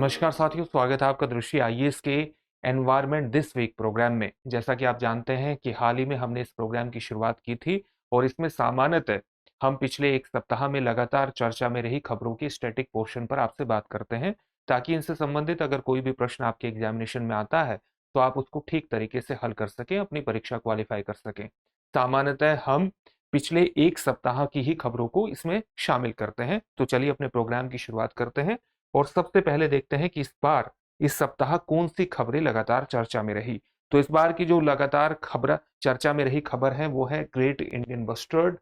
नमस्कार साथियों, स्वागत है आपका दृष्टि आईएएस के एनवायरनमेंट दिस वीक प्रोग्राम में। जैसा कि आप जानते हैं कि हाल ही में हमने इस प्रोग्राम की शुरुआत की थी और इसमें सामान्यतः हम पिछले एक सप्ताह में लगातार चर्चा में रही खबरों के स्टैटिक पोर्शन पर आपसे बात करते हैं, ताकि इनसे संबंधित अगर कोई भी प्रश्न आपके एग्जामिनेशन में आता है तो आप उसको ठीक तरीके से हल कर सकें, अपनी परीक्षा क्वालिफाई कर सकें। सामान्यतः हम पिछले एक सप्ताह की ही खबरों को इसमें शामिल करते हैं। तो चलिए अपने प्रोग्राम की शुरुआत करते हैं और सबसे पहले देखते हैं कि इस सप्ताह कौन सी खबरें लगातार चर्चा में रही। तो इस बार की जो लगातार खबर चर्चा में रही खबर है वो है great Indian bustard.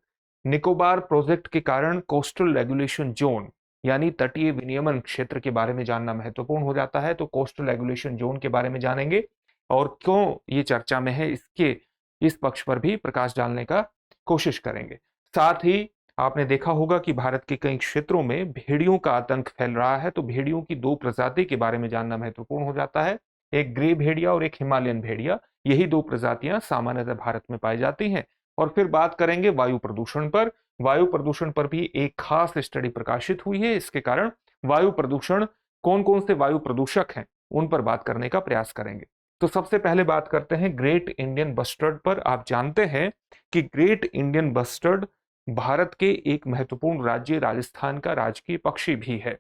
Nicobar project के कारण कोस्टल रेगुलेशन जोन यानी तटीय विनियमन क्षेत्र के बारे में जानना महत्वपूर्ण हो जाता है। तो कोस्टल रेगुलेशन जोन के बारे में जानेंगे और क्यों ये चर्चा में है, इसके इस पक्ष पर भी प्रकाश डालने का कोशिश करेंगे। साथ ही आपने देखा होगा कि भारत के कई क्षेत्रों में भेड़ियों का आतंक फैल रहा है। तो भेड़ियों की दो प्रजाति के बारे में जानना महत्वपूर्ण हो जाता है, एक ग्रे भेड़िया और एक हिमालयन भेड़िया। यही दो प्रजातियां सामान्यतः भारत में पाई जाती हैं। और फिर बात करेंगे वायु प्रदूषण पर। वायु प्रदूषण पर भी एक खास स्टडी प्रकाशित हुई है। इसके कारण वायु प्रदूषण, कौन कौन से वायु प्रदूषक हैं, उन पर बात करने का प्रयास करेंगे। तो सबसे पहले बात करते हैं ग्रेट इंडियन बस्टर्ड पर। आप जानते हैं कि ग्रेट इंडियन बस्टर्ड भारत के एक महत्वपूर्ण राज्य राजस्थान का राजकीय पक्षी भी है।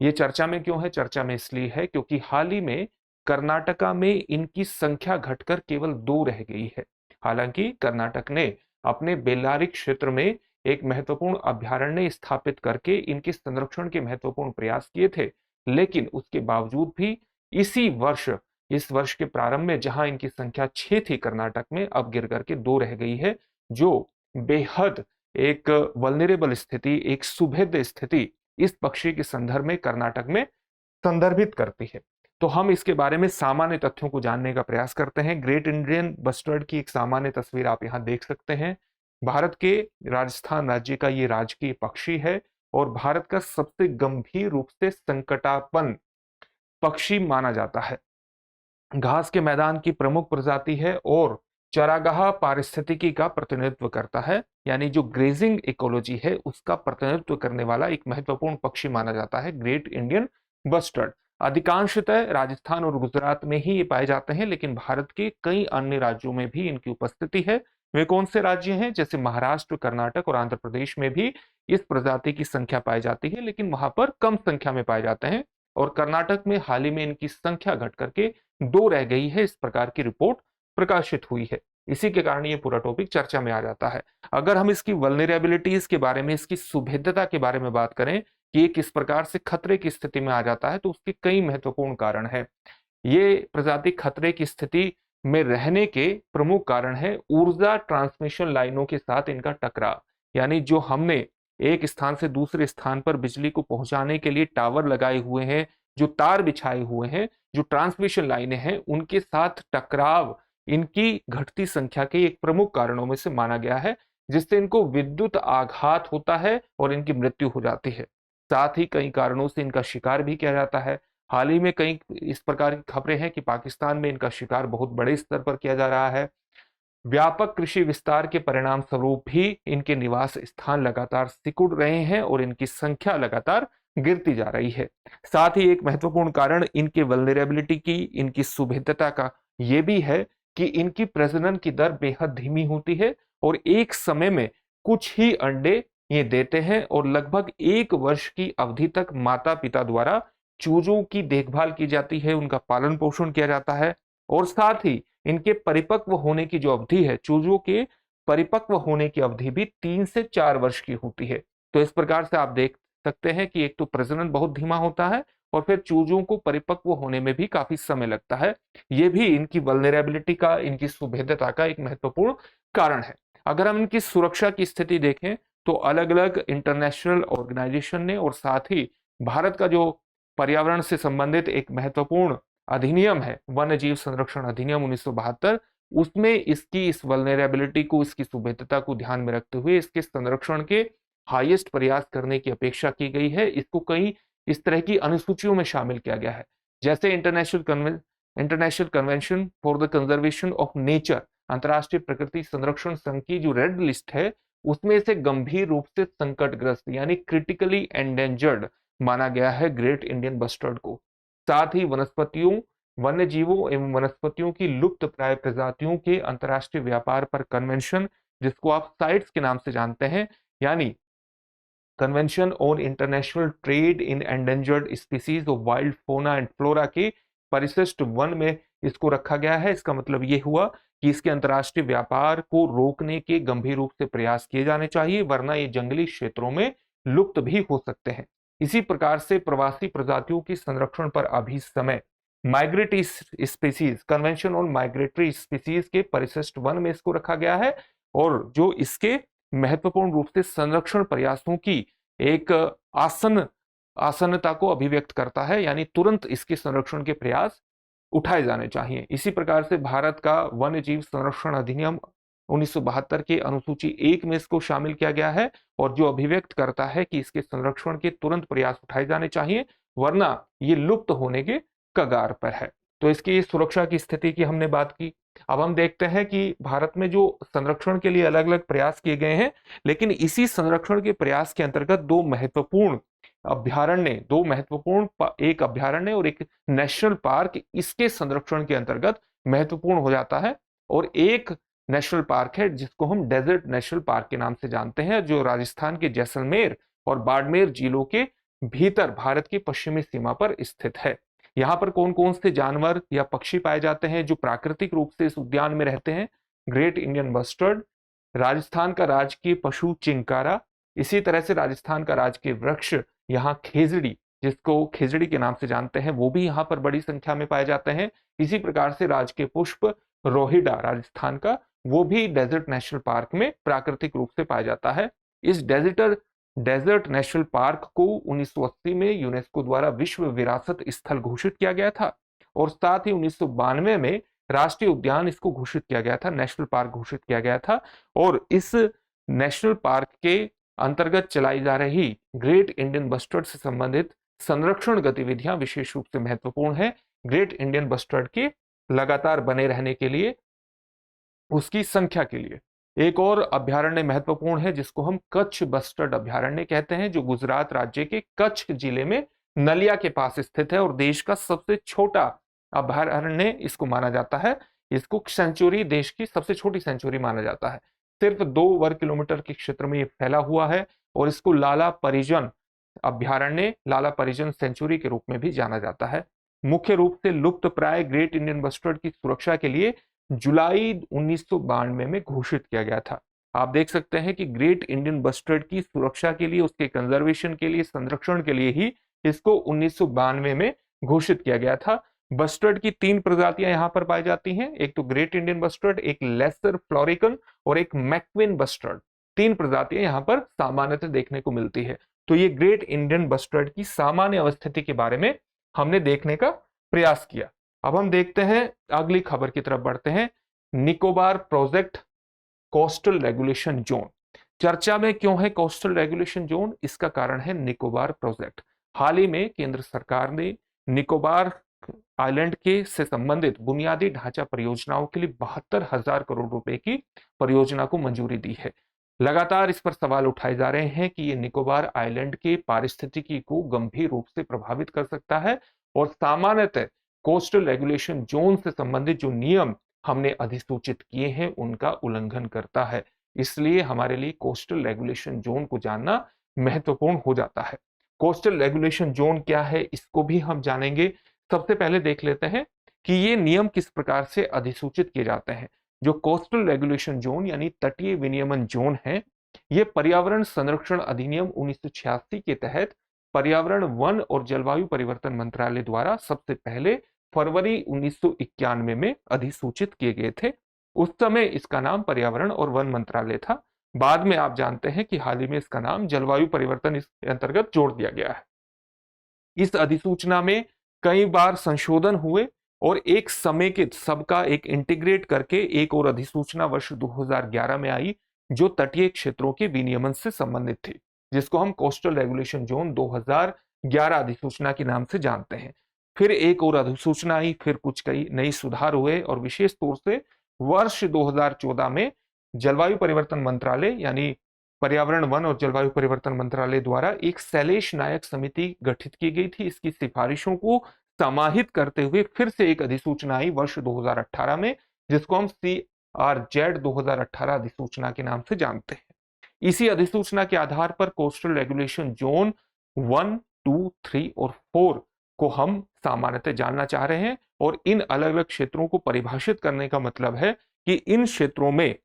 ये चर्चा में क्यों है? चर्चा में इसलिए है क्योंकि हाल ही में कर्नाटका में इनकी संख्या घटकर केवल 2 रह गई है। हालांकि कर्नाटक ने अपने बेल्लारी क्षेत्र में एक महत्वपूर्ण अभयारण्य स्थापित करके इनके संरक्षण के महत्वपूर्ण प्रयास किए थे, लेकिन उसके बावजूद भी इस वर्ष के प्रारंभ में जहां इनकी संख्या 6 थी कर्नाटक में, अब गिर करके 2 रह गई है, जो बेहद एक वल्नरेबल स्थिति, एक सुभेद्य स्थिति इस पक्षी के संदर्भ में कर्नाटक में संदर्भित करती है। तो हम इसके बारे में सामान्य तथ्यों को जानने का प्रयास करते हैं। ग्रेट इंडियन बस्टर्ड की एक सामान्य तस्वीर आप यहां देख सकते हैं। भारत के राजस्थान राज्य का ये राजकीय पक्षी है और भारत का सबसे गंभीर रूप से संकटापन्न पक्षी माना जाता है। घास के मैदान की प्रमुख प्रजाति है और चरागाह पारिस्थितिकी का प्रतिनिधित्व करता है, यानी जो ग्रेजिंग इकोलॉजी है उसका प्रतिनिधित्व करने वाला एक महत्वपूर्ण पक्षी माना जाता है ग्रेट इंडियन बस्टर्ड। अधिकांशतः राजस्थान और गुजरात में ही ये पाए जाते हैं, लेकिन भारत के कई अन्य राज्यों में भी इनकी उपस्थिति है। वे कौन से राज्य हैं? जैसे महाराष्ट्र, कर्नाटक और आंध्र प्रदेश में भी इस प्रजाति की संख्या पाई जाती है, लेकिन वहां पर कम संख्या में पाए जाते हैं। और कर्नाटक में हाल ही में इनकी संख्या घट करके 2 रह गई है, इस प्रकार की रिपोर्ट प्रकाशित हुई है। इसी के कारण ये पूरा टॉपिक चर्चा में आ जाता है। अगर हम इसकी वल्नरेबिलिटीज के बारे में, इसकी सुभेद्यता के बारे में बात करें कि ये किस प्रकार से खतरे की स्थिति में आ जाता है, तो उसके कई महत्वपूर्ण कारण है। ये प्रजाति खतरे की स्थिति में रहने के प्रमुख कारण है ऊर्जा ट्रांसमिशन लाइनों के साथ इनका टकराव। यानी जो हमने एक स्थान से दूसरे स्थान पर बिजली को पहुंचाने के लिए टावर लगाए हुए हैं, जो तार बिछाए हुए हैं, जो ट्रांसमिशन लाइनें हैं, उनके साथ टकराव इनकी घटती संख्या के एक प्रमुख कारणों में से माना गया है, जिससे इनको विद्युत आघात होता है और इनकी मृत्यु हो जाती है। साथ ही कई कारणों से इनका शिकार भी किया जाता है। हाल ही में कई इस प्रकार की खबरें हैं कि पाकिस्तान में इनका शिकार बहुत बड़े स्तर पर किया जा रहा है। व्यापक कृषि विस्तार के परिणाम स्वरूप भी इनके निवास स्थान लगातार सिकुड़ रहे हैं और इनकी संख्या लगातार गिरती जा रही है। साथ ही एक महत्वपूर्ण कारण इनके वल्नरेबिलिटी की, इनकी सुभेद्यता का ये भी है कि इनकी प्रजनन की दर बेहद धीमी होती है और एक समय में कुछ ही अंडे ये देते हैं और लगभग 1 वर्ष की अवधि तक माता पिता द्वारा चूजों की देखभाल की जाती है, उनका पालन पोषण किया जाता है। और साथ ही इनके परिपक्व होने की जो अवधि है, चूजों के परिपक्व होने की अवधि भी 3 से 4 वर्ष की होती है। तो इस प्रकार से आप देख सकते हैं कि एक तो प्रजनन बहुत धीमा होता है और फिर चूजों को परिपक्व होने में भी काफी समय लगता है। ये भी इनकी वल्नरेबिलिटी का, इनकी सुभेद्यता का एक महत्वपूर्ण कारण है। अगर हम इनकी सुरक्षा की स्थिति देखें तो अलग अलग इंटरनेशनल ऑर्गेनाइजेशन ने और साथ ही भारत का जो पर्यावरण से संबंधित एक महत्वपूर्ण अधिनियम है, वन्य जीव संरक्षण अधिनियम 1972, उसमें इसकी इस वल्नरेबिलिटी को, इसकी सुभेद्यता को ध्यान में रखते हुए इसके संरक्षण के हाईएस्ट प्रयास करने की अपेक्षा की गई है। इसको कई इस तरह की अनुसूचियों में शामिल किया गया है, जैसे international convention for the conservation of nature, अंतर्राष्ट्रीय प्रकृति संरक्षण संघ की जो रेड लिस्ट है, उसमें इसे गंभीर रूप से संकटग्रस्त यानी क्रिटिकली एंडेंजर्ड माना गया है ग्रेट इंडियन बस्टर्ड को। साथ ही वनस्पतियों, वन्य जीवों एवं वनस्पतियों की लुप्त प्राय प्रजातियों के अंतर्राष्ट्रीय व्यापार पर कन्वेंशन, जिसको आप साइट्स के नाम से जानते हैं, यानी convention on international trade in endangered species of wild फोना एंड फ्लोरा के परिशिष्ट वन में इसको रखा गया है। इसका मतलब ये हुआ कि इसके अंतर्राष्ट्रीय व्यापार को रोकने के गंभीर रूप से प्रयास किए जाने चाहिए, वरना ये जंगली क्षेत्रों में लुप्त भी हो सकते हैं। इसी प्रकार से प्रवासी प्रजातियों के संरक्षण पर अभी समय migratory species, convention on migratory species के परिशिष्ट वन में इसको रखा गया है, और जो इसके महत्वपूर्ण रूप से संरक्षण प्रयासों की एक आसन्नता को अभिव्यक्त करता है, यानी तुरंत इसके संरक्षण के प्रयास उठाए जाने चाहिए। इसी प्रकार से भारत का वन्य जीव संरक्षण अधिनियम 1972 के अनुसूची 1 में इसको शामिल किया गया है, और जो अभिव्यक्त करता है कि इसके संरक्षण के तुरंत प्रयास उठाए जाने चाहिए, वरना ये लुप्त होने के कगार पर है। तो इसकी सुरक्षा की स्थिति की हमने बात की। अब हम देखते हैं कि भारत में जो संरक्षण के लिए अलग अलग प्रयास किए गए हैं, लेकिन इसी संरक्षण के प्रयास के अंतर्गत दो महत्वपूर्ण एक अभ्यारण्य और एक नेशनल पार्क इसके संरक्षण के अंतर्गत महत्वपूर्ण हो जाता है। और एक नेशनल पार्क है जिसको हम डेजर्ट नेशनल पार्क के नाम से जानते हैं, जो राजस्थान के जैसलमेर और बाड़मेर जिलों के भीतर भारत की पश्चिमी सीमा पर स्थित है। यहाँ पर कौन कौन से जानवर या पक्षी पाए जाते हैं जो प्राकृतिक रूप से इस उद्यान में रहते हैं? ग्रेट इंडियन बस्टर्ड, राजस्थान का राजकीय पशु चिंकारा, इसी तरह से राजस्थान का राजकीय वृक्ष यहाँ खेजड़ी, जिसको खेजड़ी के नाम से जानते हैं, वो भी यहाँ पर बड़ी संख्या में पाए जाते हैं। इसी प्रकार से राजकीय पुष्प रोहिडा राजस्थान का, वो भी डेजर्ट नेशनल पार्क में प्राकृतिक रूप से पाया जाता है। इस डेजर्ट नेशनल पार्क को 1980 में यूनेस्को द्वारा विश्व विरासत स्थल घोषित किया गया था, और साथ ही 1992 में राष्ट्रीय उद्यान इसको घोषित किया गया था, नेशनल पार्क घोषित किया गया था। और इस नेशनल पार्क के अंतर्गत चलाई जा रही ग्रेट इंडियन बस्टर्ड से संबंधित संरक्षण गतिविधियां विशेष रूप से महत्वपूर्ण है। ग्रेट इंडियन बस्टर्ड के लगातार बने रहने के लिए, उसकी संख्या के लिए। एक और अभ्यारण्य महत्वपूर्ण है जिसको हम कच्छ बस्टर्ड अभ्यारण्य कहते हैं, जो गुजरात राज्य के कच्छ जिले में नलिया के पास स्थित है और देश का सबसे छोटा अभ्यारण्य इसको माना जाता है। इसको सेंचुरी, देश की सबसे छोटी सेंचुरी माना जाता है। सिर्फ 2 वर्ग किलोमीटर के क्षेत्र में ये फैला हुआ है, और इसको लाला परिजन अभ्यारण्य, लाला परिजन सेंचुरी के रूप में भी जाना जाता है। मुख्य रूप से लुप्त प्राय ग्रेट इंडियन बस्टर्ड की सुरक्षा के लिए जुलाई 1992 में घोषित किया गया था। आप देख सकते हैं कि ग्रेट इंडियन बस्टर्ड की सुरक्षा के लिए, उसके कंजर्वेशन के लिए, संरक्षण के लिए ही इसको 1992 में घोषित किया गया था। बस्टर्ड की 3 प्रजातियां यहां पर पाई जाती हैं, एक तो ग्रेट इंडियन बस्टर्ड, एक लेसर फ्लोरिकन और एक मैक्विन बस्टर्ड। 3 प्रजातियां यहां पर सामान्यतः देखने को मिलती है। तो ये ग्रेट इंडियन बस्टर्ड की सामान्य अवस्थिति के बारे में हमने देखने का प्रयास किया। अब हम देखते हैं, अगली खबर की तरफ बढ़ते हैं। Nicobar project coastal regulation zone चर्चा में क्यों है? कोस्टल रेगुलेशन जोन, इसका कारण है निकोबार प्रोजेक्ट। हाल ही में केंद्र सरकार ने निकोबार आइलैंड के से संबंधित बुनियादी ढांचा परियोजनाओं के लिए 72,000 करोड़ रुपए की परियोजना को मंजूरी दी है। लगातार इस पर सवाल उठाए जा रहे हैं कि ये निकोबार आइलैंड के पारिस्थितिकी को गंभीर रूप से प्रभावित कर सकता है, और सामान्यतः कोस्टल रेगुलेशन जोन से संबंधित जो नियम हमने अधिसूचित किए हैं उनका उल्लंघन करता है। इसलिए हमारे लिए कोस्टल रेगुलेशन जोन को जानना महत्वपूर्ण हो जाता है। कोस्टल रेगुलेशन जोन क्या है, इसको भी हम जानेंगे। सबसे पहले देख लेते हैं कि ये नियम किस प्रकार से अधिसूचित किए जाते हैं। जो कोस्टल रेगुलेशन जोन यानी तटीय विनियमन जोन है, ये पर्यावरण संरक्षण अधिनियम 1986 के तहत पर्यावरण, वन और जलवायु परिवर्तन मंत्रालय द्वारा सबसे पहले फरवरी 1991 में अधिसूचित किए गए थे। उस समय इसका नाम पर्यावरण और वन मंत्रालय था। बाद में आप जानते हैं कि हाल ही में इसका नाम जलवायु परिवर्तन इस अंतर्गत जोड़ दिया गया है। इस अधिसूचना में कई बार संशोधन हुए, और एक समेकित सबका एक इंटीग्रेट करके एक और अधिसूचना वर्ष 2011 में आई, जो तटीय क्षेत्रों के विनियमन से संबंधित थी, जिसको हम कोस्टल रेगुलेशन जोन 2011 अधिसूचना के नाम से जानते हैं। फिर एक और अधिसूचना आई, फिर कुछ कई नई सुधार हुए, और विशेष तौर से वर्ष 2014 में जलवायु परिवर्तन मंत्रालय यानी पर्यावरण, वन और जलवायु परिवर्तन मंत्रालय द्वारा एक शैलेश नायक समिति गठित की गई थी। इसकी सिफारिशों को समाहित करते हुए फिर से एक अधिसूचना आई वर्ष 2018 में, जिसको हम CRZ 2018 अधिसूचना के नाम से जानते हैं। इसी अधिसूचना के आधार पर कोस्टल रेगुलेशन जोन 1, 2, 3 और 4 को हम सामान्यतः जानना चाह रहे हैं। और इन अलग अलग क्षेत्रों को परिभाषित करने का मतलब है कि इन क्षेत्रों में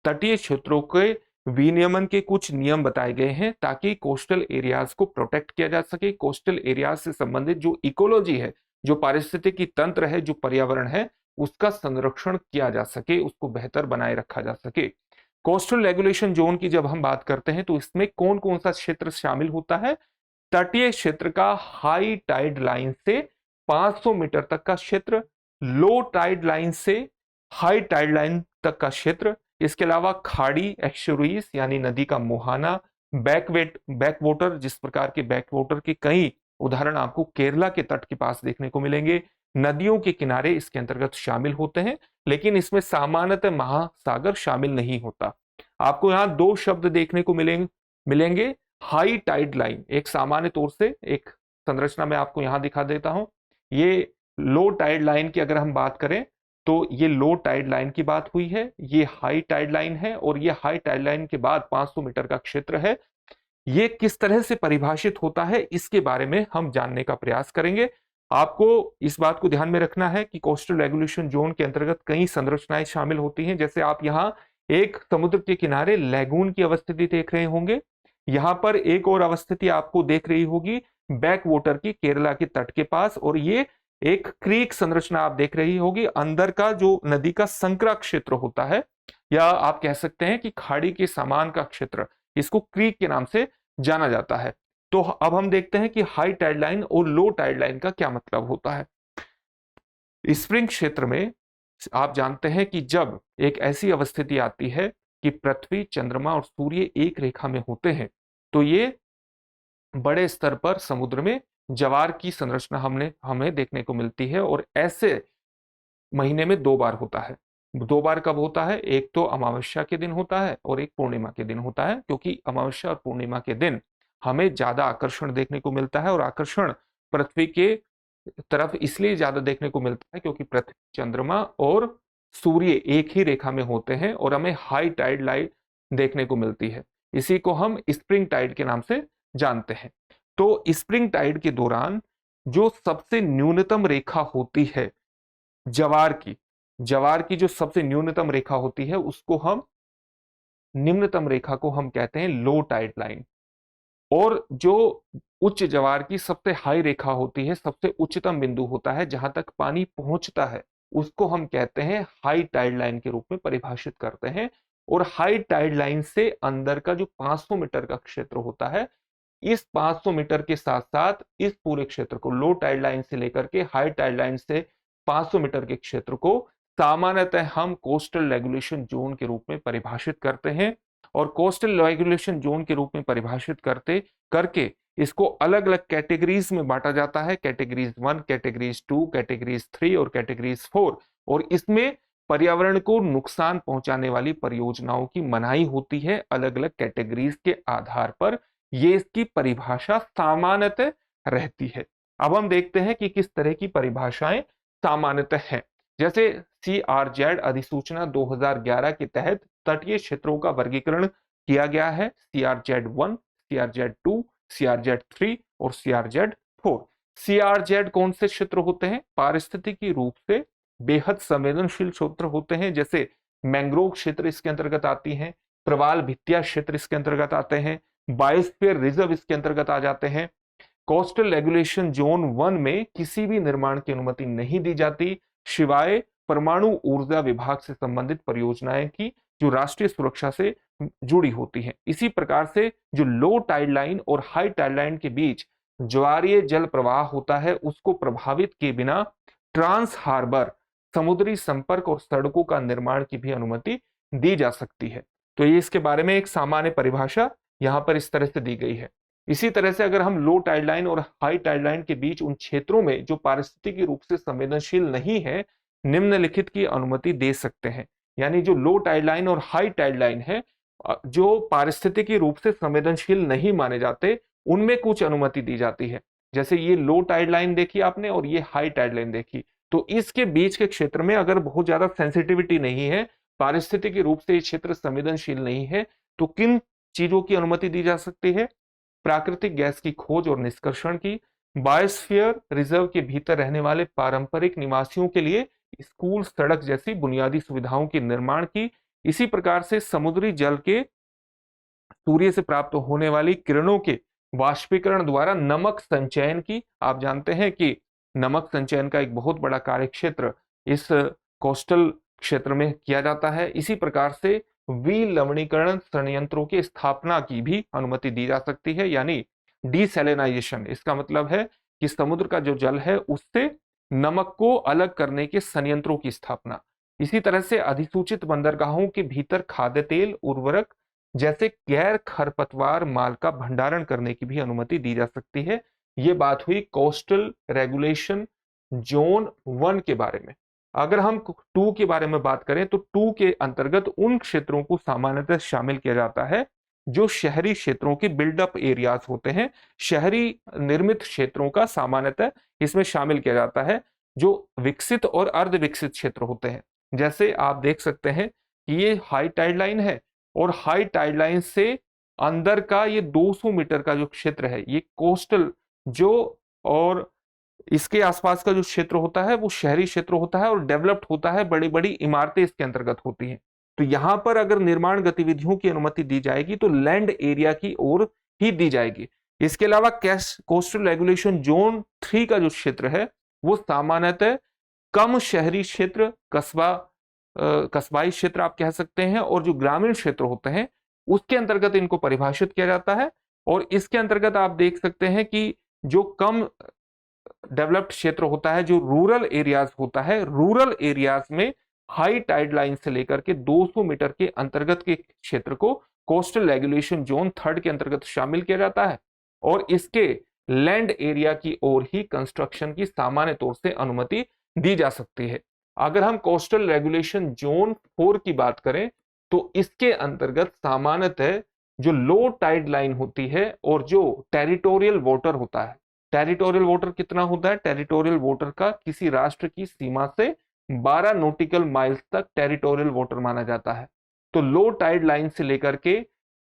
तटीय क्षेत्रों के विनियमन के कुछ नियम बताए गए हैं, ताकि कोस्टल एरियाज को प्रोटेक्ट किया जा सके। कोस्टल एरियाज से संबंधित जो इकोलॉजी है, जो पारिस्थितिकी तंत्र है, जो पर्यावरण है, उसका संरक्षण किया जा सके, उसको बेहतर बनाए रखा जा सके। कोस्टल रेगुलेशन जोन की जब हम बात करते हैं तो इसमें कौन कौन सा क्षेत्र शामिल होता है? तटीय क्षेत्र का हाई टाइड लाइन से 500 मीटर तक का क्षेत्र, लो टाइड लाइन से हाई टाइड लाइन तक का क्षेत्र, इसके अलावा खाड़ी एक्शुरीज यानी नदी का मुहाना, बैकवाटर, जिस प्रकार के बैकवाटर के कई उदाहरण आपको केरला के तट के पास देखने को मिलेंगे, नदियों के किनारे इसके अंतर्गत शामिल होते हैं, लेकिन इसमें सामान्यतः महासागर शामिल नहीं होता। आपको यहाँ दो शब्द देखने को मिलेंगे। हाई टाइड लाइन एक सामान्य तौर से एक संरचना में आपको यहां दिखा देता हूं। ये लो टाइड लाइन की अगर हम बात करें तो ये लो टाइड लाइन की बात हुई है, ये हाई टाइड लाइन है, और ये हाई टाइड लाइन के बाद 500 मीटर का क्षेत्र है। ये किस तरह से परिभाषित होता है इसके बारे में हम जानने का प्रयास करेंगे। आपको इस बात को ध्यान में रखना है कि कोस्टल रेगुलेशन जोन के अंतर्गत कई संरचनाएं शामिल होती हैं। जैसे आप यहाँ एक समुद्र के किनारे लैगून की अवस्थिति देख रहे होंगे, यहां पर एक और अवस्थिति आपको देख रही होगी बैक वाटर की केरला के तट के पास, और ये एक क्रीक संरचना आप देख रही होगी। अंदर का जो नदी का संकरा क्षेत्र होता है, या आप कह सकते हैं कि खाड़ी के समान का क्षेत्र, इसको क्रीक के नाम से जाना जाता है। तो अब हम देखते हैं कि हाई टाइड लाइन और लो टाइड लाइन का क्या मतलब होता है। स्प्रिंग क्षेत्र में आप जानते हैं कि जब एक ऐसी अवस्थिति आती है कि पृथ्वी, चंद्रमा और सूर्य एक रेखा में होते हैं, तो ये बड़े स्तर पर समुद्र में ज्वार की संरचना हमें देखने को मिलती है। और ऐसे महीने में 2 बार होता है। 2 बार कब होता है? एक तो अमावस्या के दिन होता है और एक पूर्णिमा के दिन होता है, क्योंकि अमावस्या और पूर्णिमा के दिन हमें ज्यादा आकर्षण देखने को मिलता है। और आकर्षण पृथ्वी के तरफ इसलिए ज्यादा देखने को मिलता है क्योंकि पृथ्वी, चंद्रमा और सूर्य एक ही रेखा में होते हैं और हमें हाई टाइड लाइट देखने को मिलती है। इसी को हम स्प्रिंग टाइड के नाम से जानते हैं। तो स्प्रिंग टाइड के दौरान जो सबसे न्यूनतम रेखा होती है ज्वार की जो सबसे न्यूनतम रेखा होती है, उसको हम निम्नतम रेखा को हम कहते हैं लो टाइड लाइन। और जो उच्च ज्वार की सबसे हाई रेखा होती है, सबसे उच्चतम बिंदु होता है जहां तक पानी पहुंचता है, उसको हम कहते हैं हाई टाइड लाइन के रूप में परिभाषित करते हैं। और हाई टाइड लाइन से अंदर का जो 500 मीटर का क्षेत्र होता है, इस 500 मीटर के साथ साथ इस पूरे क्षेत्र को, लो टाइड लाइन से लेकर के हाई टाइड लाइन से 500 मीटर के क्षेत्र को सामान्यतः हम कोस्टल रेगुलेशन जोन के रूप में परिभाषित करते हैं। और कोस्टल रेगुलेशन जोन के रूप में परिभाषित करके इसको अलग अलग कैटेगरीज में बांटा जाता है। कैटेगरीज 1, कैटेगरीज 2, कैटेगरीज 3 और कैटेगरीज 4। और इसमें पर्यावरण को नुकसान पहुंचाने वाली परियोजनाओं की मनाही होती है अलग अलग कैटेगरीज के आधार पर। ये इसकी परिभाषा सामान्यतः रहती है। अब हम देखते हैं कि किस तरह की परिभाषाएं सामान्यतः हैं। जैसे CRZ अधिसूचना 2011 के तहत तटीय क्षेत्रों का वर्गीकरण किया गया है। CRZ1, CRZ2, CRZ3 और CRZ4। CRZ कौन से क्षेत्र होते हैं? पारिस्थितिकी रूप से बेहद संवेदनशील क्षेत्र होते हैं। जैसे मैंग्रोव क्षेत्र इसके अंतर्गत आती हैं, प्रवाल भित्तिया क्षेत्र इसके अंतर्गत आते हैं, बायोस्फीयर रिजर्व इसके अंतर्गत आ जाते हैं। कोस्टल रेगुलेशन जोन 1 में किसी भी निर्माण की अनुमति नहीं दी जाती, सिवाय परमाणु ऊर्जा विभाग से संबंधित परियोजनाएं की जो राष्ट्रीय सुरक्षा से जुड़ी होती हैं। इसी प्रकार से जो लो टाइड लाइन और हाई टाइड लाइन के बीच ज्वारीय जल प्रवाह होता है, उसको प्रभावित किए बिना ट्रांस हार्बर समुद्री संपर्क और सड़कों का निर्माण की भी अनुमति दी जा सकती है। तो ये इसके बारे में एक सामान्य परिभाषा यहां पर इस तरह से दी गई है। इसी तरह से अगर हम लो टाइड लाइन और हाई टाइड लाइन के बीच उन क्षेत्रों में जो पारिस्थितिकी रूप से संवेदनशील नहीं है, निम्नलिखित की अनुमति दे सकते हैं। यानी जो लो टाइड लाइन और हाई टाइड लाइन है, जो पारिस्थितिकी रूप से संवेदनशील नहीं माने जाते, उनमें कुछ अनुमति दी जाती है। जैसे ये लो टाइड लाइन देखी आपने और ये हाई टाइड लाइन देखी, तो इसके बीच के क्षेत्र में अगर बहुत ज्यादा सेंसिटिविटी नहीं है, पारिस्थितिकी रूप से ये क्षेत्र संवेदनशील नहीं है, तो किन चीजों की अनुमति दी जा सकती है? प्राकृतिक गैस की खोज और निष्कर्षण की, बायोस्फीयर रिजर्व के भीतर रहने वाले पारंपरिक निवासियों के लिए स्कूल, सड़क जैसी बुनियादी सुविधाओं के निर्माण की, इसी प्रकार से समुद्री जल के सूर्य से प्राप्त होने वाली किरणों के वाष्पीकरण द्वारा नमक संचयन की। आप जानते हैं कि नमक संचयन का एक बहुत बड़ा कार्य क्षेत्र इस कोस्टल क्षेत्र में किया जाता है। इसी प्रकार से विलवणीकरण संयंत्रों की स्थापना की भी अनुमति दी जा सकती है, यानी डिसैलिनाइजेशन। इसका मतलब है कि समुद्र का जो जल है उससे नमक को अलग करने के संयंत्रों की स्थापना। इसी तरह से अधिसूचित बंदरगाहों के भीतर खाद्य तेल, उर्वरक जैसे गैर खरपतवार माल का भंडारण करने की भी अनुमति दी जा सकती है। ये बात हुई कोस्टल रेगुलेशन जोन 1 के बारे में। अगर हम 2 के बारे में बात करें तो 2 के अंतर्गत उन क्षेत्रों को सामान्यतः शामिल किया जाता है जो शहरी क्षेत्रों के बिल्डअप एरियाज होते हैं। शहरी निर्मित क्षेत्रों का सामान्यतः इसमें शामिल किया जाता है, जो विकसित और अर्ध विकसित क्षेत्र होते हैं। जैसे आप देख सकते हैं कि ये हाई टाइड लाइन है और हाई टाइड लाइन से अंदर का ये 200 मीटर का जो क्षेत्र है ये कोस्टल जो, और इसके आसपास का जो क्षेत्र होता है वो शहरी क्षेत्र होता है और डेवलप्ड होता है, बड़ी बड़ी इमारतें इसके अंतर्गत होती हैं। तो यहां पर अगर निर्माण गतिविधियों की अनुमति दी जाएगी तो लैंड एरिया की ओर ही दी जाएगी। इसके अलावा कोस्टल रेगुलेशन जोन 3 का जो क्षेत्र है वो सामान्यतः कम शहरी क्षेत्र, कस्बाई क्षेत्र आप कह सकते हैं, और जो ग्रामीण क्षेत्र होते हैं उसके अंतर्गत इनको परिभाषित किया जाता है। और इसके अंतर्गत आप देख सकते हैं कि जो कम डेवलप्ड क्षेत्र होता है, जो रूरल एरियाज होता है, रूरल एरियाज में हाई टाइड लाइन से लेकर के 200 मीटर के अंतर्गत के क्षेत्र को कोस्टल रेगुलेशन जोन 3 के अंतर्गत शामिल किया जाता है और इसके लैंड एरिया की ओर ही कंस्ट्रक्शन की सामान्य तौर से अनुमति दी जा सकती है। अगर हम कोस्टल रेगुलेशन जोन 4 की बात करें तो इसके अंतर्गत सामान्यतः जो लो टाइड लाइन होती है और जो टेरिटोरियल वाटर होता है, टेरिटोरियल वाटर कितना होता है? टेरिटोरियल वाटर का किसी राष्ट्र की सीमा से 12 नॉटिकल माइल्स तक टेरिटोरियल वाटर माना जाता है। तो लो टाइड लाइन से लेकर के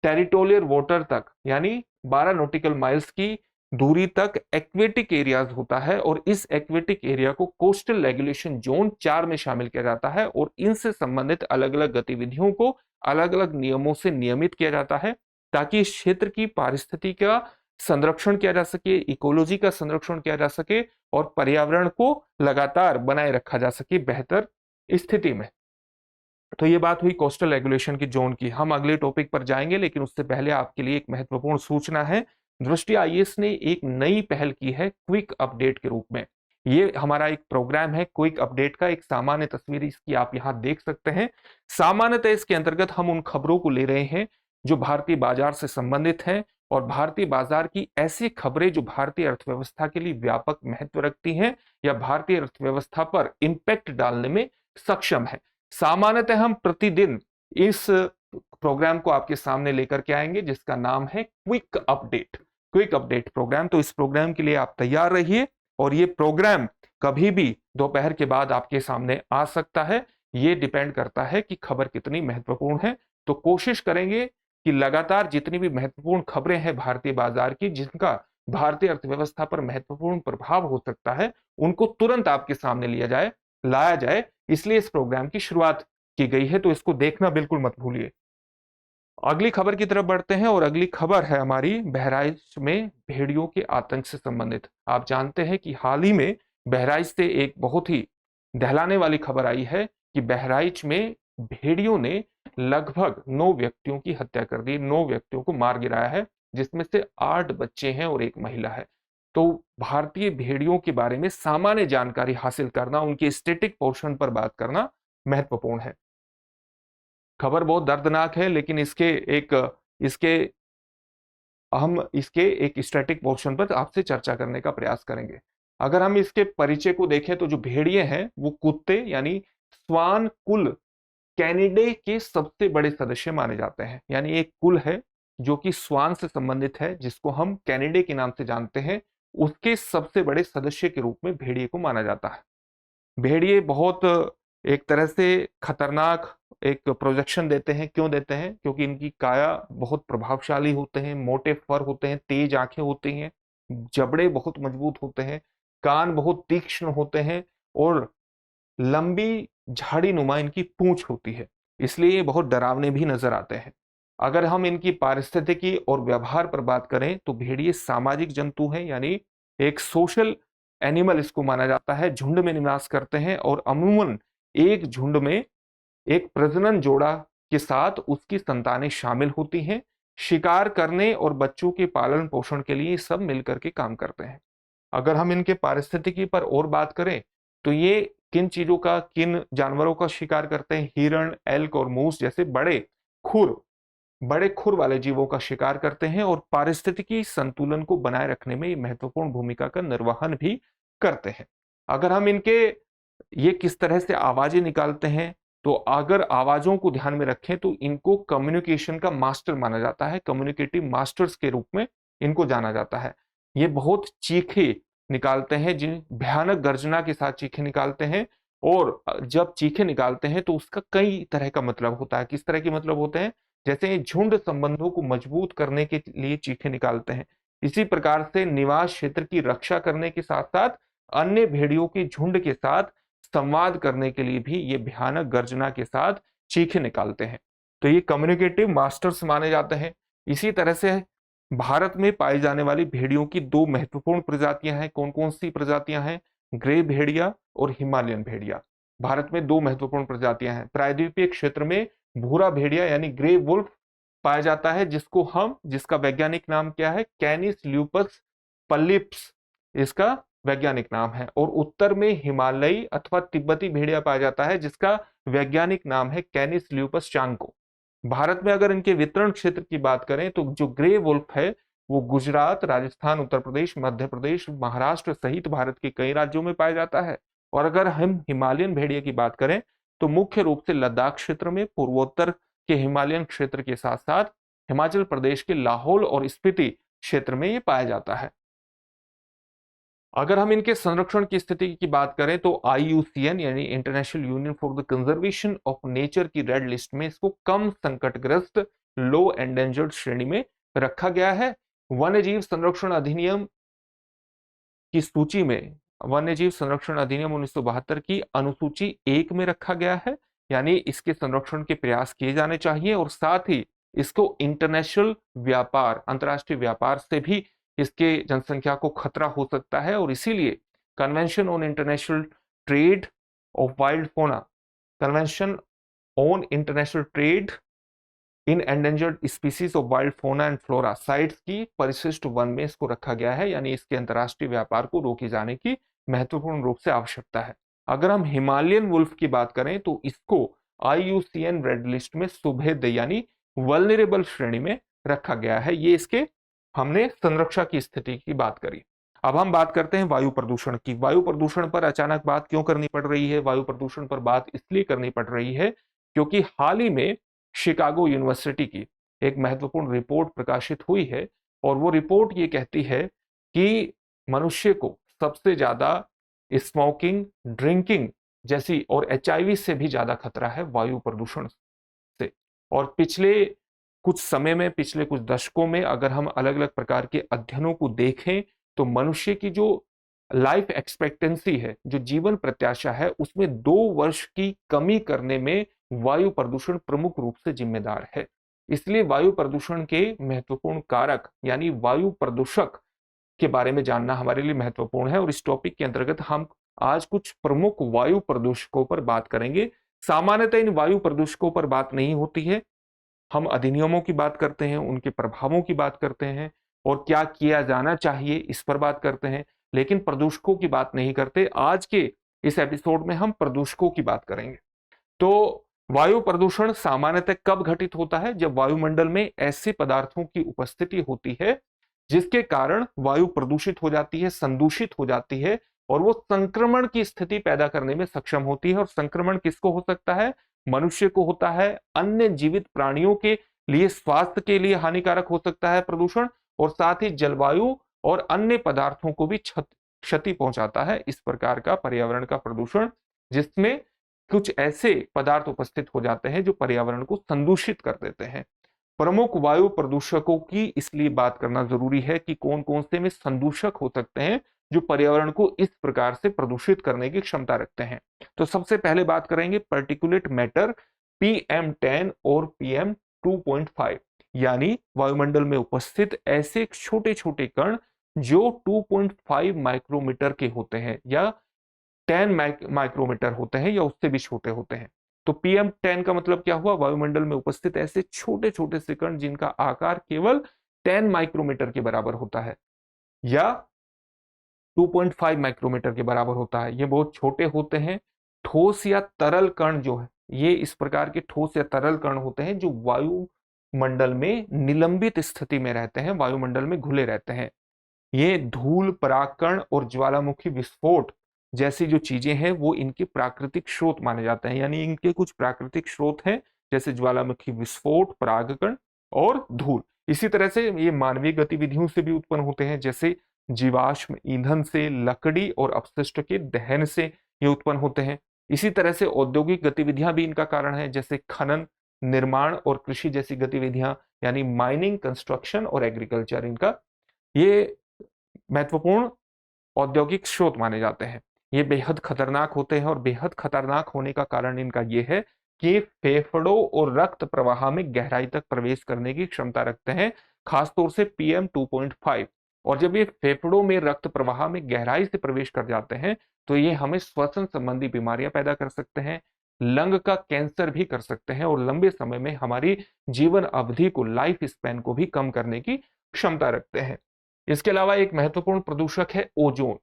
टेरिटोरियल वाटर तक यानी 12 नॉटिकल माइल्स की दूरी तक एक्वेटिक एरियाज होता है और इस एक्वेटिक एरिया को कोस्टल रेगुलेशन जोन 4 में शामिल किया जाता है और इनसे संबंधित अलग अलग गतिविधियों को अलग अलग नियमों से नियमित किया जाता है ताकि इस क्षेत्र की पारिस्थितिकी का संरक्षण किया जा सके, इकोलॉजी का संरक्षण किया जा सके और पर्यावरण को लगातार बनाए रखा जा सके बेहतर स्थिति में। तो ये बात हुई कोस्टल रेगुलेशन की जोन की। हम अगले टॉपिक पर जाएंगे, लेकिन उससे पहले आपके लिए एक महत्वपूर्ण सूचना है। दृष्टि आईएएस ने एक नई पहल की है क्विक अपडेट के रूप में। ये हमारा एक प्रोग्राम है क्विक अपडेट का। एक सामान्य तस्वीर इसकी आप यहाँ देख सकते हैं। सामान्यतः इसके अंतर्गत हम उन खबरों को ले रहे हैं जो भारतीय बाजार से संबंधित हैं और भारतीय बाजार की ऐसी खबरें जो भारतीय अर्थव्यवस्था के लिए व्यापक महत्व रखती हैं या भारतीय अर्थव्यवस्था पर इंपैक्ट डालने में सक्षम है। सामान्यतः हम प्रतिदिन इस प्रोग्राम को आपके सामने लेकर के आएंगे जिसका नाम है quick update, quick update programme. तो इस प्रोग्राम के लिए आप तैयार रहिए और ये प्रोग्राम कभी भी दोपहर के बाद आपके सामने आ सकता है। ये डिपेंड करता है कि खबर कितनी महत्वपूर्ण है। तो कोशिश करेंगे कि लगातार जितनी भी महत्वपूर्ण खबरें हैं भारतीय बाजार की, जिनका भारतीय अर्थव्यवस्था पर महत्वपूर्ण प्रभाव हो सकता है, उनको तुरंत आपके सामने लाया जाए। इसलिए इस प्रोग्राम की शुरुआत की गई है, तो इसको देखना बिल्कुल मत भूलिए। अगली खबर की तरफ बढ़ते हैं और अगली खबर है हमारी बहराइच में भेड़ियों के आतंक से संबंधित। आप जानते हैं कि हाल ही में बहराइच से एक बहुत ही दहलाने वाली खबर आई है कि बहराइच में भेड़ियों ने लगभग 9 व्यक्तियों की हत्या कर दी, 9 व्यक्तियों को मार गिराया है, जिसमें से 8 बच्चे हैं और एक महिला है। तो भारतीय भेड़ियों के बारे में सामान्य जानकारी हासिल करना, उनके स्टैटिक पोर्शन पर बात करना महत्वपूर्ण है। खबर बहुत दर्दनाक है, लेकिन हम इसके एक स्टैटिक पोर्शन पर आपसे चर्चा करने का प्रयास करेंगे। अगर हम इसके परिचय को देखें तो जो भेड़िए हैं वो कुत्ते यानी स्वान कुल कैनिडे के सबसे बड़े सदस्य माने जाते हैं। यानी एक कुल है जो कि स्वान से संबंधित है, जिसको हम कैनिडे के नाम से जानते हैं। उसके सबसे बड़े सदस्य के रूप में भेड़िए को माना जाता है। भेड़िए बहुत एक तरह से खतरनाक एक प्रोजेक्शन देते हैं। क्यों देते हैं? क्योंकि इनकी काया बहुत प्रभावशाली होते हैं, मोटे फर होते हैं, तेज आंखें होती हैं, जबड़े बहुत मजबूत होते हैं, कान बहुत तीक्ष्ण होते हैं और लंबी झाड़ी नुमा इनकी पूंछ होती है। इसलिए ये बहुत डरावने भी नजर आते हैं। अगर हम इनकी पारिस्थितिकी और व्यवहार पर बात करें तो भेड़िए सामाजिक जंतु हैं, यानी एक सोशल एनिमल इसको माना जाता है। झुंड में निवास करते हैं और अमूमन एक झुंड में एक प्रजनन जोड़ा के साथ उसकी संतानें शामिल होती हैं। शिकार करने और बच्चों के पालन पोषण के लिए सब मिलकर के काम करते हैं। अगर हम इनके पारिस्थितिकी पर और बात करें तो ये किन चीजों का, किन जानवरों का शिकार करते हैं? हिरण, एल्क और मूस जैसे खुर बड़े खुर वाले जीवों का शिकार करते हैं और पारिस्थितिकी संतुलन को बनाए रखने में महत्वपूर्ण भूमिका का निर्वहन भी करते हैं। अगर हम इनके ये किस तरह से आवाजें निकालते हैं, तो अगर आवाजों को ध्यान में रखें तो इनको कम्युनिकेशन का मास्टर माना जाता है। कम्युनिकेटिव मास्टर्स के रूप में इनको जाना जाता है। ये बहुत चीखे निकालते हैं, जिन भयानक गर्जना के साथ चीखे निकालते हैं। और जब चीखे निकालते हैं तो उसका कई तरह का मतलब होता है। किस तरह के मतलब होते हैं? जैसे झुंड संबंधों को मजबूत करने के लिए चीखे निकालते हैं, इसी प्रकार से निवास क्षेत्र की रक्षा करने के साथ साथ अन्य भेड़ियों के झुंड के साथ संवाद करने के लिए भी ये भयानक गर्जना के साथ चीखे निकालते हैं। तो ये कम्युनिकेटिव मास्टर्स माने जाते हैं। इसी तरह से भारत में पाई जाने वाली भेड़ियों की दो महत्वपूर्ण प्रजातियां हैं। कौन कौन सी प्रजातियां हैं? ग्रे भेड़िया और हिमालयन भेड़िया। भारत में दो महत्वपूर्ण प्रजातियां हैं। प्रायद्वीपीय क्षेत्र में भूरा भेड़िया यानी ग्रे वुल्फ पाया जाता है, जिसका वैज्ञानिक नाम क्या है? कैनिस ल्यूपस पल्लिप्स इसका वैज्ञानिक नाम है। और उत्तर में हिमालयी अथवा तिब्बती भेड़िया पाया जाता है, जिसका वैज्ञानिक नाम है कैनिस ल्यूपस चांको। भारत में अगर इनके वितरण क्षेत्र की बात करें तो जो ग्रे वुल्फ है वो गुजरात, राजस्थान, उत्तर प्रदेश, मध्य प्रदेश, महाराष्ट्र सहित भारत के कई राज्यों में पाया जाता है। और अगर हम हिमालयन भेड़िया की बात करें तो मुख्य रूप से लद्दाख क्षेत्र में, पूर्वोत्तर के हिमालयन क्षेत्र के साथ साथ हिमाचल प्रदेश के लाहौल और स्पीति क्षेत्र में ये पाया जाता है। अगर हम इनके संरक्षण की स्थिति की बात करें तो IUCN यानी international union for the conservation of nature की रेड लिस्ट में इसको कम संकटग्रस्त, लो एंडेंजर्ड श्रेणी में रखा गया है। वन्यजीव संरक्षण अधिनियम की सूची में वन्यजीव संरक्षण अधिनियम 1972 की अनुसूची 1 में रखा गया है, यानी इसके संरक्षण के प्रयास किए जाने चाहिए। और साथ ही इसको इंटरनेशनल व्यापार, अंतर्राष्ट्रीय व्यापार से भी इसके जनसंख्या को खतरा हो सकता है। और इसीलिए convention on international trade off wild फोना, convention on international trade in endangered species of wild फोना एंड फ्लोरा साइट्स की परिशिष्ट 1 में इसको रखा गया है, यानी इसके अंतर्राष्ट्रीय व्यापार को रोके जाने की महत्वपूर्ण रूप से आवश्यकता है। अगर हम हिमालयन वुल्फ की बात करें तो इसको IUCN रेड लिस्ट में सुभेद्य यानी वल्नरेबल श्रेणी में रखा गया है। ये इसके हमने संरक्षा की स्थिति की बात करी। अब हम बात करते हैं वायु प्रदूषण की। वायु प्रदूषण पर अचानक बात क्यों करनी पड़ रही है? वायु प्रदूषण पर बात इसलिए करनी पड़ रही है क्योंकि हाल ही में शिकागो यूनिवर्सिटी की एक महत्वपूर्ण रिपोर्ट प्रकाशित हुई है। और वो रिपोर्ट ये कहती है कि मनुष्य को सबसे ज्यादा स्मोकिंग, ड्रिंकिंग जैसी और HIV से भी ज्यादा खतरा है वायु प्रदूषण से। और पिछले कुछ दशकों में अगर हम अलग अलग प्रकार के अध्ययनों को देखें तो मनुष्य की जो लाइफ एक्सपेक्टेंसी है, जो जीवन प्रत्याशा है, उसमें 2 वर्ष की कमी करने में वायु प्रदूषण प्रमुख रूप से जिम्मेदार है। इसलिए वायु प्रदूषण के महत्वपूर्ण कारक यानी वायु प्रदूषक के बारे में जानना हमारे लिए महत्वपूर्ण है। और इस टॉपिक के अंतर्गत हम आज कुछ प्रमुख वायु प्रदूषकों पर बात करेंगे। सामान्यतः इन वायु प्रदूषकों पर बात नहीं होती है। हम अधिनियमों की बात करते हैं, उनके प्रभावों की बात करते हैं और क्या किया जाना चाहिए इस पर बात करते हैं, लेकिन प्रदूषकों की बात नहीं करते। आज के इस एपिसोड में हम प्रदूषकों की बात करेंगे। तो वायु प्रदूषण सामान्यतः कब घटित होता है? जब वायुमंडल में ऐसे पदार्थों की उपस्थिति होती है जिसके कारण वायु प्रदूषित हो जाती है, संदूषित हो जाती है और वो संक्रमण की स्थिति पैदा करने में सक्षम होती है। और संक्रमण किसको हो सकता है? मनुष्य को होता है, अन्य जीवित प्राणियों के लिए, स्वास्थ्य के लिए हानिकारक हो सकता है प्रदूषण, और साथ ही जलवायु और अन्य पदार्थों को भी क्षति पहुंचाता है। इस प्रकार का पर्यावरण का प्रदूषण, जिसमें कुछ ऐसे पदार्थ उपस्थित हो जाते हैं जो पर्यावरण को संदूषित कर देते हैं। प्रमुख वायु प्रदूषकों की इसलिए बात करना जरूरी है कि कौन कौन से में संदूषक हो सकते हैं जो पर्यावरण को इस प्रकार से प्रदूषित करने की क्षमता रखते हैं। तो सबसे पहले बात करेंगे पार्टिकुलेट मैटर PM10 और PM2.5, यानी वायुमंडल में उपस्थित ऐसे छोटे छोटे कण जो 2.5 माइक्रोमीटर के होते हैं या 10 माइक्रोमीटर होते हैं या उससे भी छोटे होते हैं। तो PM10 का मतलब क्या हुआ? वायुमंडल में उपस्थित ऐसे छोटे छोटे से कण जिनका आकार केवल 10 माइक्रोमीटर के बराबर होता है या 2.5 माइक्रोमीटर के बराबर होता है। ये बहुत छोटे होते हैं। ठोस या तरल कण जो है, ये इस प्रकार के ठोस या तरल कण होते हैं जो वायुमंडल में निलंबित स्थिति में रहते हैं, वायुमंडल में घुले रहते हैं। ये धूल, परागकण और ज्वालामुखी विस्फोट जैसी जो चीजें हैं वो इनके प्राकृतिक स्रोत माने जाते हैं, यानी इनके कुछ प्राकृतिक स्रोत हैं जैसे ज्वालामुखी विस्फोट, परागकण और धूल। इसी तरह से ये मानवीय गतिविधियों से भी उत्पन्न होते हैं, जैसे जीवाश्म ईंधन से, लकड़ी और अपशिष्ट के दहन से ये उत्पन्न होते हैं। इसी तरह से औद्योगिक गतिविधियां भी इनका कारण है, जैसे खनन, निर्माण और कृषि जैसी गतिविधियां, यानी माइनिंग, कंस्ट्रक्शन और एग्रीकल्चर, इनका ये महत्वपूर्ण औद्योगिक स्रोत माने जाते हैं। ये बेहद खतरनाक होते हैं और बेहद खतरनाक होने का कारण इनका ये है कि फेफड़ों और रक्त प्रवाह में गहराई तक प्रवेश करने की क्षमता रखते हैं, खासतौर से PM2.5। और जब ये फेफड़ों में रक्त प्रवाह में गहराई से प्रवेश कर जाते हैं तो ये हमें श्वसन संबंधी बीमारियां पैदा कर सकते हैं, लंग का कैंसर भी कर सकते हैं और लंबे समय में हमारी जीवन अवधि को, लाइफ स्पैन को भी कम करने की क्षमता रखते हैं। इसके अलावा एक महत्वपूर्ण प्रदूषक है ओजोन।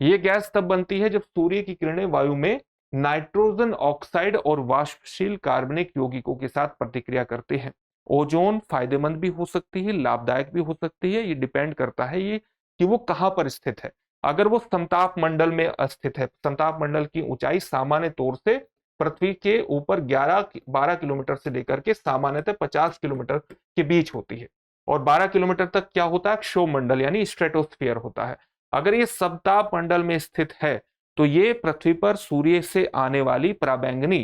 ये गैस तब बनती है जब सूर्य की किरणें वायु में नाइट्रोजन ऑक्साइड और वाष्पशील कार्बनिक यौगिकों के साथ प्रतिक्रिया करते हैं। ओजोन फायदेमंद भी हो सकती है, लाभदायक भी हो सकती है, ये डिपेंड करता है ये कि वो कहाँ पर स्थित है। अगर वो समताप मंडल में स्थित है, समताप मंडल की ऊंचाई सामान्य तौर से पृथ्वी के ऊपर 11-12 किलोमीटर से लेकर के सामान्यतः 50 किलोमीटर के बीच होती है, और 12 किलोमीटर तक क्या होता है? क्षोभ मंडल यानी स्ट्रेटोस्फीयर होता है। अगर ये समताप मंडल में स्थित है तो ये पृथ्वी पर सूर्य से आने वाली पराबैंगनी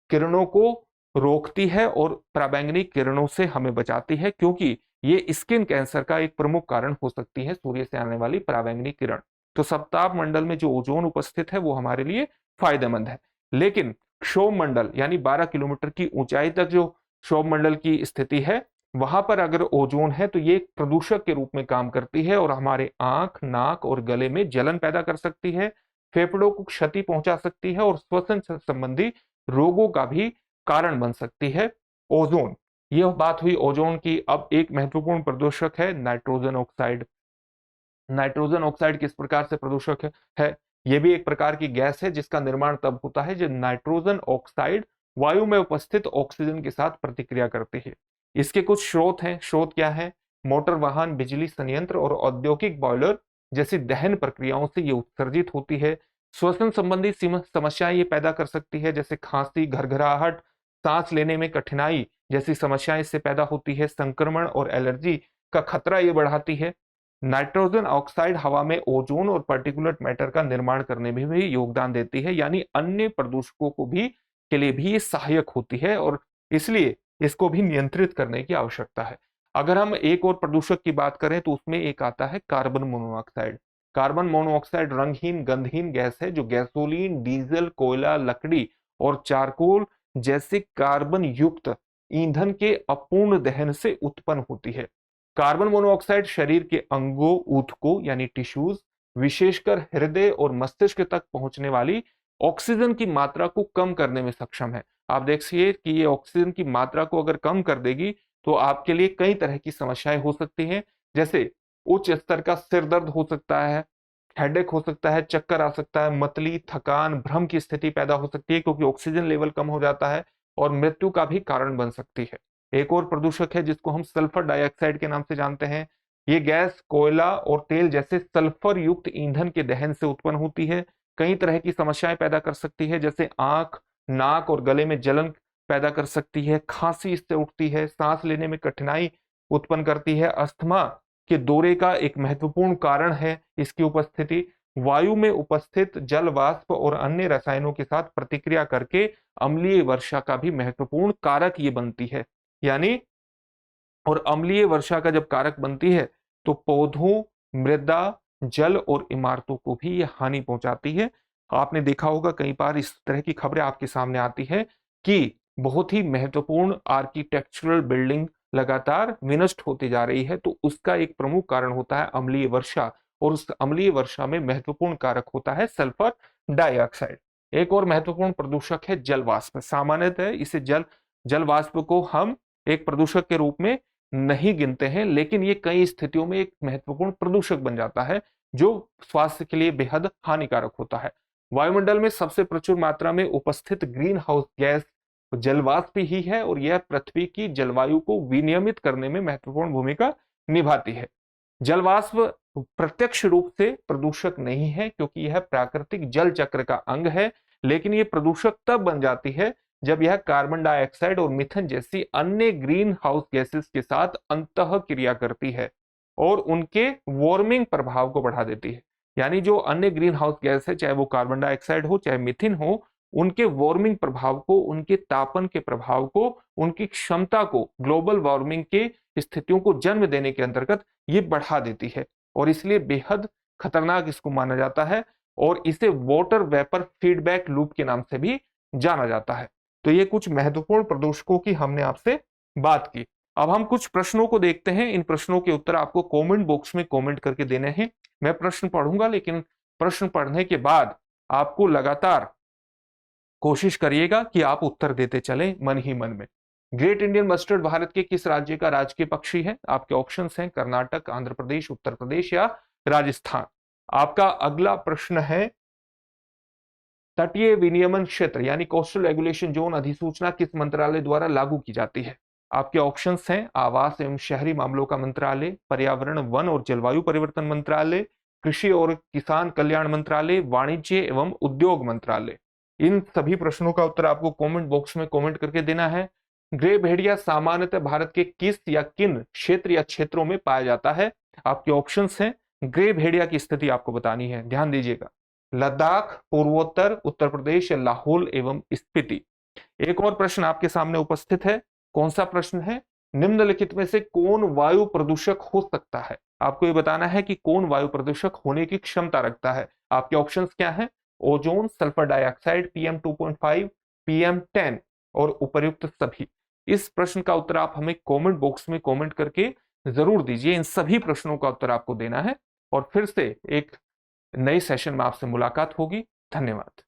किरणों को रोकती है और पराबैंगनी किरणों से हमें बचाती है, क्योंकि ये स्किन कैंसर का एक प्रमुख कारण हो सकती है, सूर्य से आने वाली पराबैंगनी किरण। तो समताप मंडल में जो ओजोन उपस्थित है वो हमारे लिए फायदेमंद है। लेकिन क्षोभ मंडल यानी 12 किलोमीटर की ऊंचाई तक जो क्षोभ मंडल की स्थिति है, वहां पर अगर ओजोन है तो ये एक प्रदूषक के रूप में काम करती है और हमारे आंख, नाक और गले में जलन पैदा कर सकती है, फेफड़ों को क्षति पहुंचा सकती है और श्वसन संबंधी रोगों का भी कारण बन सकती है ओजोन। यह बात हुई ओजोन की। अब एक महत्वपूर्ण प्रदूषक है नाइट्रोजन ऑक्साइड। नाइट्रोजन ऑक्साइड किस प्रकार से प्रदूषक है? यह भी एक प्रकार की गैस है जिसका निर्माण तब होता है जब नाइट्रोजन ऑक्साइड वायु में उपस्थित ऑक्सीजन के साथ प्रतिक्रिया करती है। इसके कुछ स्रोत हैं। स्रोत क्या है? मोटर वाहन, बिजली संयंत्र और औद्योगिक बॉयलर जैसी दहन प्रक्रियाओं से ये उत्सर्जित होती है। श्वसन संबंधी समस्याएं ये पैदा कर सकती है, जैसे खांसी, घरघराहट, सांस लेने में कठिनाई जैसी समस्याएं इससे पैदा होती है। संक्रमण और एलर्जी का खतरा ये बढ़ाती है। नाइट्रोजन ऑक्साइड हवा में ओजोन और पार्टिकुलेट मैटर का निर्माण करने में भी योगदान देती है, यानी अन्य प्रदूषकों को भी के लिए भी ये सहायक होती है और इसलिए इसको भी नियंत्रित करने की आवश्यकता है। अगर हम एक और प्रदूषक की बात करें तो उसमें एक आता है कार्बन मोनोऑक्साइड। कार्बन मोनोऑक्साइड रंगहीन, गंधहीन गैस है जो गैसोलीन, डीजल, कोयला, लकड़ी और चारकोल जैसे कार्बन युक्त ईंधन के अपूर्ण दहन से उत्पन्न होती है। कार्बन मोनोऑक्साइड शरीर के अंगों, ऊतकों यानी टिश्यूज, विशेषकर हृदय और मस्तिष्क तक पहुंचने वाली ऑक्सीजन की मात्रा को कम करने में सक्षम है। आप देखिए कि ये ऑक्सीजन की मात्रा को अगर कम कर देगी तो आपके लिए कई तरह की समस्याएं हो सकती हैं, जैसे उच्च स्तर का सिर दर्द हो सकता है, हेडेक हो सकता है, चक्कर आ सकता है, मतली, थकान, भ्रम की स्थिति पैदा हो सकती है क्योंकि ऑक्सीजन लेवल कम हो जाता है, और मृत्यु का भी कारण बन सकती है। एक और प्रदूषक है जिसको हम सल्फर डाइऑक्साइड के नाम से जानते हैं। ये गैस कोयला और तेल जैसे सल्फर युक्त ईंधन के दहन से उत्पन्न होती है। कई तरह की समस्याएं पैदा कर सकती है, जैसे आंख, नाक और गले में जलन पैदा कर सकती है, खांसी इससे उठती है, सांस लेने में कठिनाई उत्पन्न करती है, अस्थमा कि दौरे का एक महत्वपूर्ण कारण है इसकी उपस्थिति। वायु में उपस्थित जल वाष्प और अन्य रसायनों के साथ प्रतिक्रिया करके अम्लीय वर्षा का भी महत्वपूर्ण कारक ये बनती है। यानी और अम्लीय वर्षा का जब कारक बनती है तो पौधों, मृदा, जल और इमारतों को भी यह हानि पहुंचाती है। आपने देखा होगा कई बार इस तरह की खबरें आपके सामने आती है कि बहुत ही महत्वपूर्ण आर्किटेक्चरल बिल्डिंग लगातार विनष्ट होती जा रही है, तो उसका एक प्रमुख कारण होता है अम्लीय वर्षा, और उस अम्लीय वर्षा में महत्वपूर्ण कारक होता है सल्फर डाइऑक्साइड। एक और महत्वपूर्ण प्रदूषक है जल वाष्प। सामान्यतः इसे जल वाष्प को हम एक प्रदूषक के रूप में नहीं गिनते हैं, लेकिन ये कई स्थितियों में एक महत्वपूर्ण प्रदूषक बन जाता है जो स्वास्थ्य के लिए बेहद हानिकारक होता है। वायुमंडल में सबसे प्रचुर मात्रा में उपस्थित ग्रीन हाउस गैस जलवाष्प ही है, और यह पृथ्वी की जलवायु को विनियमित करने में महत्वपूर्ण भूमिका निभाती है। जलवाष्प प्रत्यक्ष रूप से प्रदूषक नहीं है क्योंकि यह प्राकृतिक जल चक्र का अंग है, लेकिन यह प्रदूषक तब बन जाती है जब यह कार्बन डाइऑक्साइड और मीथेन जैसी अन्य ग्रीन हाउस गैसेस के साथ अंतः क्रिया करती है और उनके वार्मिंग प्रभाव को बढ़ा देती है। यानी जो अन्य ग्रीन हाउस गैस है, चाहे वो कार्बन डाइऑक्साइड हो चाहे मीथेन हो, उनके वार्मिंग प्रभाव को, उनके तापन के प्रभाव को, उनकी क्षमता को ग्लोबल वार्मिंग के स्थितियों को जन्म देने के अंतर्गत ये बढ़ा देती है, और इसलिए बेहद खतरनाक इसको माना जाता है, और इसे वाटर वेपर फीडबैक लूप के नाम से भी जाना जाता है। तो ये कुछ महत्वपूर्ण प्रदूषकों की हमने आपसे बात की। अब हम कुछ प्रश्नों को देखते हैं। इन प्रश्नों के उत्तर आपको कमेंट बॉक्स में कमेंट करके देने हैं। मैं प्रश्न पढ़ूंगा, लेकिन प्रश्न पढ़ने के बाद आपको लगातार कोशिश करिएगा कि आप उत्तर देते चलें मन ही मन में। ग्रेट इंडियन मस्टर्ड भारत के किस राज्य का राजकीय पक्षी है? आपके ऑप्शंस हैं कर्नाटक, आंध्र प्रदेश, उत्तर प्रदेश या राजस्थान। आपका अगला प्रश्न है तटीय विनियमन क्षेत्र यानी कोस्टल रेगुलेशन जोन अधिसूचना किस मंत्रालय द्वारा लागू की जाती है? आपके ऑप्शंस हैं आवास एवं शहरी मामलों का मंत्रालय, पर्यावरण, वन और जलवायु परिवर्तन मंत्रालय, कृषि और किसान कल्याण मंत्रालय, वाणिज्य एवं उद्योग मंत्रालय। इन सभी प्रश्नों का उत्तर आपको कमेंट बॉक्स में कमेंट करके देना है। ग्रे भेड़िया सामान्यतः भारत के किस या किन क्षेत्र या क्षेत्रों में पाया जाता है? आपके ऑप्शंस हैं, ग्रे भेड़िया की स्थिति आपको बतानी है, ध्यान दीजिएगा। लद्दाख, पूर्वोत्तर, उत्तर प्रदेश या लाहौल एवं स्पीति। एक और प्रश्न आपके सामने उपस्थित है। कौन सा प्रश्न है? निम्नलिखित में से कौन वायु प्रदूषक हो सकता है? आपको ये बताना है कि कौन वायु प्रदूषक होने की क्षमता रखता है। आपके ऑप्शंस क्या हैं? Ozone, sulphur dioxide, PM 2.5, PM 10 और उपर्युक्त सभी। इस प्रश्न का उत्तर आप हमें कमेंट बॉक्स में कमेंट करके जरूर दीजिए। इन सभी प्रश्नों का उत्तर आपको देना है, और फिर से एक नए सेशन में आपसे मुलाकात होगी। धन्यवाद।